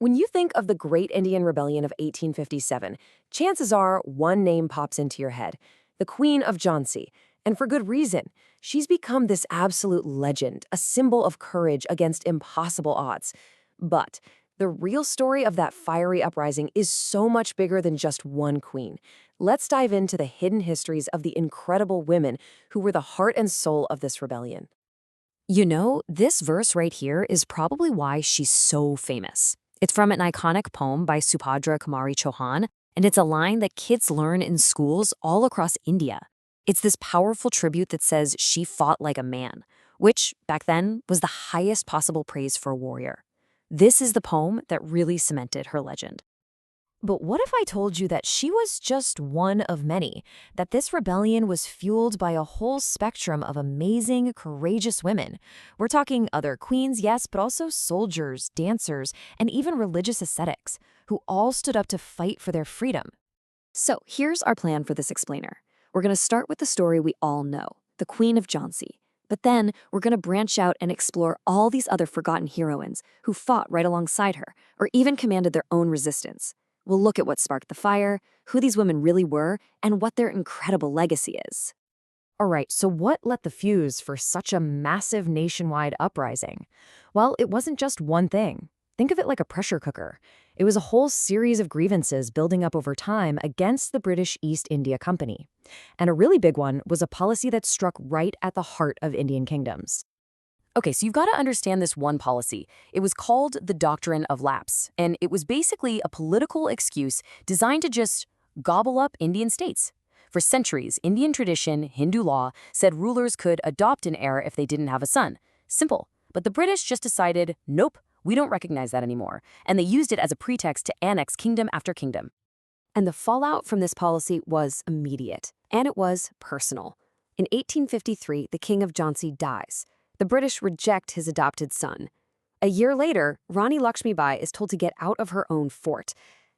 When you think of the Great Indian Rebellion of 1857, chances are one name pops into your head, the Queen of Jhansi. And for good reason. She's become this absolute legend, a symbol of courage against impossible odds. But the real story of that fiery uprising is so much bigger than just one queen. Let's dive into the hidden histories of the incredible women who were the heart and soul of this rebellion. You know, this verse right here is probably why she's so famous. It's from an iconic poem by Subhadra Kumari Chauhan, and it's a line that kids learn in schools all across India. It's this powerful tribute that says she fought like a man, which, back then, was the highest possible praise for a warrior. This is the poem that really cemented her legend. But what if I told you that she was just one of many, that this rebellion was fueled by a whole spectrum of amazing, courageous women? We're talking other queens, yes, but also soldiers, dancers, and even religious ascetics, who all stood up to fight for their freedom. So here's our plan for this explainer. We're going to start with the story we all know, the Queen of Jhansi. But then we're going to branch out and explore all these other forgotten heroines who fought right alongside her, or even commanded their own resistance. We'll look at what sparked the fire, who these women really were, and what their incredible legacy is. All right, so what lit the fuse for such a massive nationwide uprising? Well, it wasn't just one thing. Think of it like a pressure cooker. It was a whole series of grievances building up over time against the British East India Company. And a really big one was a policy that struck right at the heart of Indian kingdoms. Okay, so you've got to understand this one policy. It was called the Doctrine of Lapse, and it was basically a political excuse designed to just gobble up Indian states. For centuries, Indian tradition, Hindu law, said rulers could adopt an heir if they didn't have a son. Simple. But the British just decided, nope, we don't recognize that anymore, and they used it as a pretext to annex kingdom after kingdom. And the fallout from this policy was immediate, and it was personal. In 1853, the King of Jhansi dies. The British reject his adopted son. A year later, Rani Lakshmibai is told to get out of her own fort.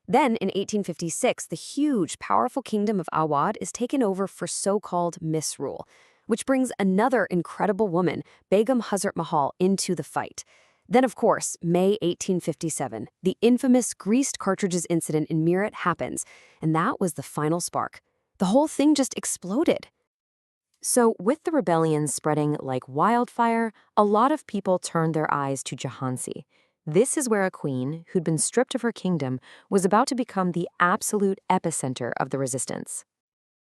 Then, in 1856, the huge, powerful kingdom of Awadh is taken over for so-called misrule, which brings another incredible woman, Begum Hazrat Mahal, into the fight. Then, of course, May 1857, the infamous greased cartridges incident in Meerut happens, and that was the final spark. The whole thing just exploded. So, with the rebellion spreading like wildfire, a lot of people turned their eyes to Jhansi. This is where a queen, who'd been stripped of her kingdom, was about to become the absolute epicenter of the resistance.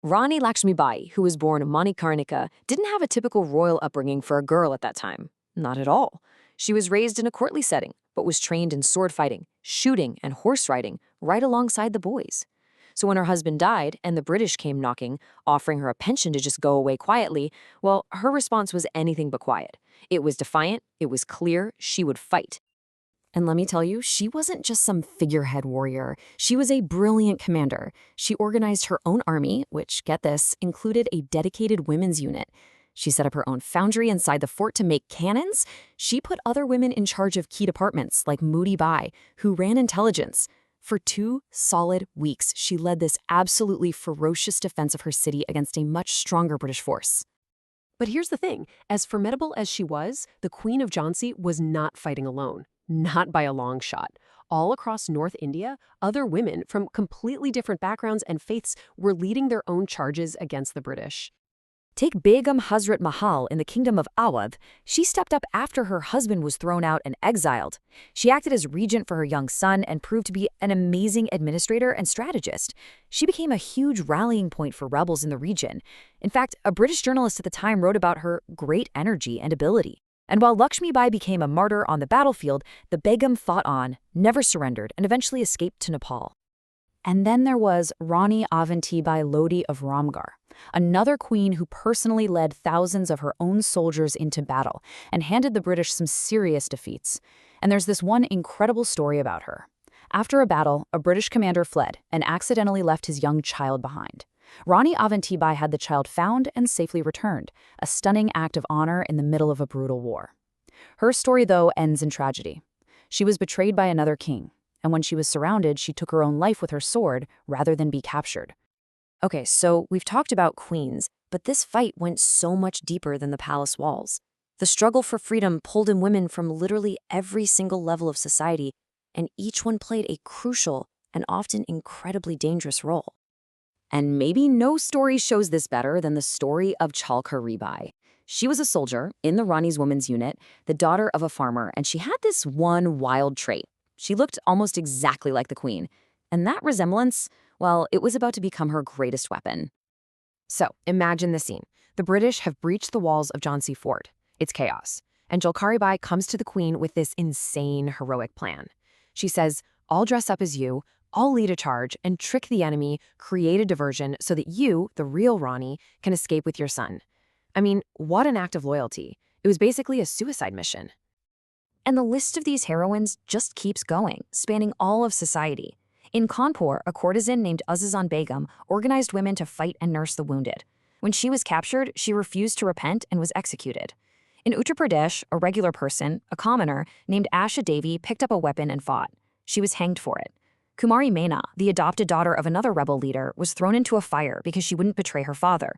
Rani Lakshmibai, who was born Manikarnika, didn't have a typical royal upbringing for a girl at that time. Not at all. She was raised in a courtly setting, but was trained in sword fighting, shooting, and horse riding right alongside the boys. So when her husband died and the British came knocking, offering her a pension to just go away quietly, well, her response was anything but quiet. It was defiant, it was clear, she would fight. And let me tell you, she wasn't just some figurehead warrior. She was a brilliant commander. She organized her own army, which, get this, included a dedicated women's unit. She set up her own foundry inside the fort to make cannons. She put other women in charge of key departments, like Moody Bai, who ran intelligence. For 2 solid weeks, she led this absolutely ferocious defense of her city against a much stronger British force. But here's the thing. As formidable as she was, the Queen of Jhansi was not fighting alone. Not by a long shot. All across North India, other women from completely different backgrounds and faiths were leading their own charges against the British. Take Begum Hazrat Mahal in the kingdom of Awadh. She stepped up after her husband was thrown out and exiled. She acted as regent for her young son and proved to be an amazing administrator and strategist. She became a huge rallying point for rebels in the region. In fact, a British journalist at the time wrote about her great energy and ability. And while Lakshmibai became a martyr on the battlefield, the Begum fought on, never surrendered, and eventually escaped to Nepal. And then there was Rani Avantibai Lodi of Ramgarh, another queen who personally led thousands of her own soldiers into battle and handed the British some serious defeats. And there's this one incredible story about her. After a battle, a British commander fled and accidentally left his young child behind. Rani Avantibai had the child found and safely returned, a stunning act of honor in the middle of a brutal war. Her story, though, ends in tragedy. She was betrayed by another king, and when she was surrounded, she took her own life with her sword rather than be captured. Okay, so we've talked about queens, but this fight went so much deeper than the palace walls. The struggle for freedom pulled in women from literally every single level of society, and each one played a crucial and often incredibly dangerous role. And maybe no story shows this better than the story of Chalkaribai. She was a soldier in the Rani's Women's Unit, the daughter of a farmer, and she had this one wild trait. She looked almost exactly like the queen. And that resemblance, well, it was about to become her greatest weapon. So, imagine the scene. The British have breached the walls of Jhansi Fort. It's chaos. And Jhalkaribai comes to the queen with this insane, heroic plan. She says, "I'll dress up as you, I'll lead a charge and trick the enemy, create a diversion so that you, the real Rani, can escape with your son." I mean, what an act of loyalty. It was basically a suicide mission. And the list of these heroines just keeps going, spanning all of society. In Kanpur, a courtesan named Azizan Begum organized women to fight and nurse the wounded. When she was captured, she refused to repent and was executed. In Uttar Pradesh, a regular person, a commoner, named Asha Devi picked up a weapon and fought. She was hanged for it. Kumari Mena, the adopted daughter of another rebel leader, was thrown into a fire because she wouldn't betray her father.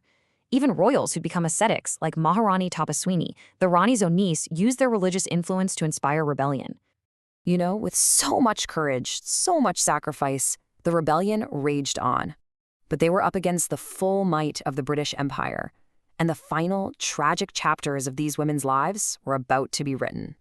Even royals who'd become ascetics, like Maharani Tapaswini, the Rani's own niece, used their religious influence to inspire rebellion. You know, with so much courage, so much sacrifice, the rebellion raged on. But they were up against the full might of the British Empire, and the final, tragic chapters of these women's lives were about to be written.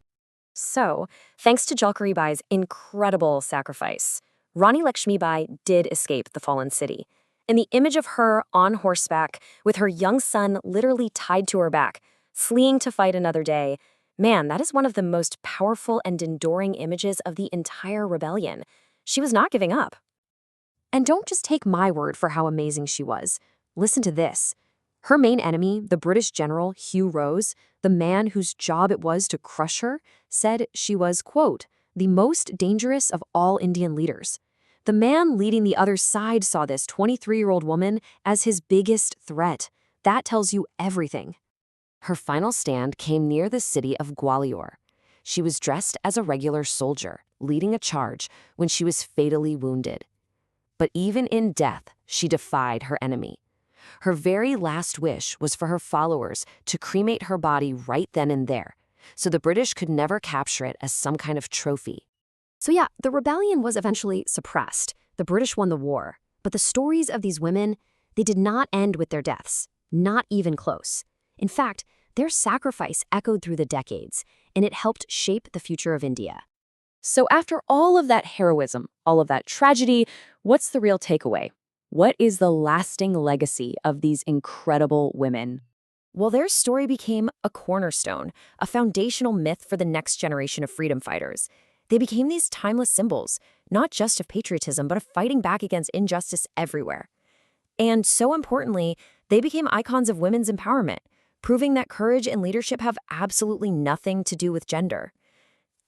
So, thanks to Jhalkaribai's incredible sacrifice, Rani Lakshmibai did escape the fallen city. And the image of her on horseback, with her young son literally tied to her back, fleeing to fight another day, man, that is one of the most powerful and enduring images of the entire rebellion. She was not giving up. And don't just take my word for how amazing she was. Listen to this. Her main enemy, the British general Hugh Rose, the man whose job it was to crush her, said she was, quote, "the most dangerous of all Indian leaders." The man leading the other side saw this 23-year-old woman as his biggest threat. That tells you everything. Her final stand came near the city of Gwalior. She was dressed as a regular soldier, leading a charge when she was fatally wounded. But even in death, she defied her enemy. Her very last wish was for her followers to cremate her body right then and there, so the British could never capture it as some kind of trophy. So yeah, the rebellion was eventually suppressed. The British won the war. But the stories of these women, they did not end with their deaths, not even close. In fact, their sacrifice echoed through the decades, and it helped shape the future of India. So after all of that heroism, all of that tragedy, what's the real takeaway? What is the lasting legacy of these incredible women? Well, their story became a cornerstone, a foundational myth for the next generation of freedom fighters. They became these timeless symbols, not just of patriotism, but of fighting back against injustice everywhere. And so importantly, they became icons of women's empowerment, proving that courage and leadership have absolutely nothing to do with gender.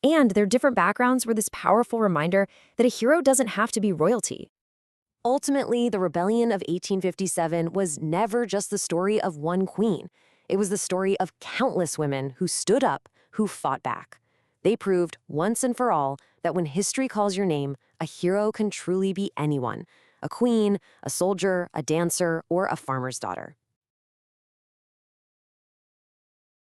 And their different backgrounds were this powerful reminder that a hero doesn't have to be royalty. Ultimately, the rebellion of 1857 was never just the story of one queen. It was the story of countless women who stood up, who fought back. They proved once and for all that when history calls your name, a hero can truly be anyone: a queen, a soldier, a dancer, or a farmer's daughter.